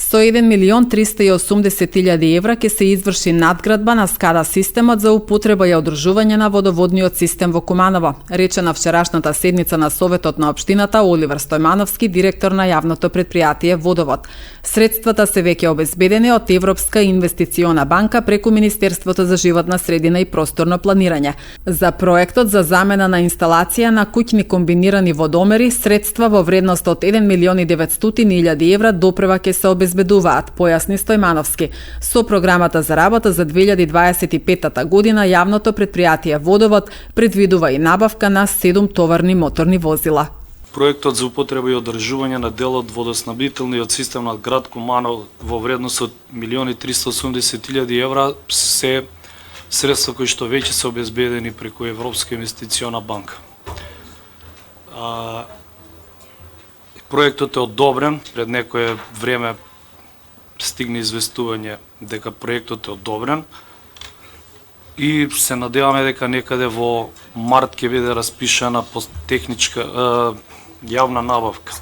Со 1.380.000 евра ќе се изврши надградба на SCADA системот за употреба и одржување на водоводниот систем во Куманово, рече на вчерашната седница на Советот на општината Оливер Стојмановски, директор на јавното претпријатие Водовод. Средствата се веќе обезбедени од Европска инвестициона банка преку Министерството за животна средина и просторно планирање. За проектот за замена на инсталација на куќни комбинирани водомери, средства во вредност од 1.900.000 евра допрева ќе се обезбедуваат, појасни Стојмановски. Со програмата за работа за 2025 година јавното претпријатие Водовод предвидува и набавка на 7 товарни моторни возила. Проектот за употреба и одржување на дел од водоснабдителниот систем на град Куманово во вредност од 1.380.000 евра се средства кои што веќе се обезбедени преку Европска инвестициона банка. Проектот е одобрен, пред некое време стигне известување дека проектот е одобрен и се надеваме дека некаде во март ќе биде распишана техничка јавна набавка.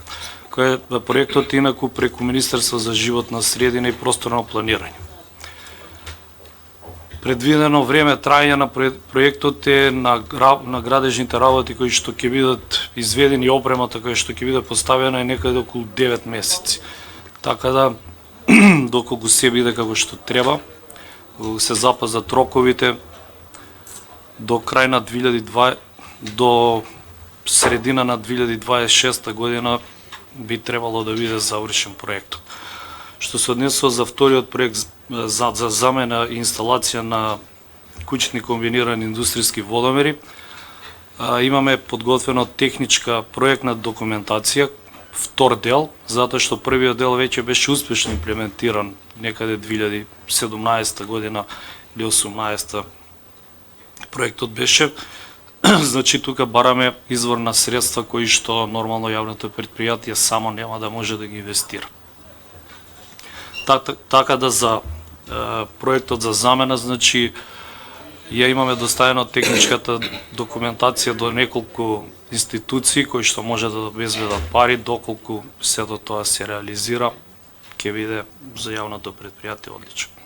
Проектот инаку преку Министерство за животна средина и просторно планирање. Предвидено време трајање на проектот е на градежните работи кои што ќе бидат изведени и опремата која што ќе биде поставена е некаде околу 9 месеци. Така да доколку се биде како што треба, се запазат роковите до крај на до средина на 2026 година би требало да биде завршен проектот. Што се однесува за вториот проект за замена и инсталација на куќни комбинирани индустријски водомери, имаме подготвено техничка проектна документација, втор дел, затоа што првиот дел веќе беше успешно имплементиран некаде 2017 година или 2018 проектот беше. Значи тука бараме извор на средства кои што нормално јавното претпријатие само нема да може да ги инвестира. Така да за проектот за замена, значи ја имаме доставено техничката документација до неколку институции кои што може да обезбедат пари, доколку сето тоа се реализира, ќе биде за јавното претпријатие одлично.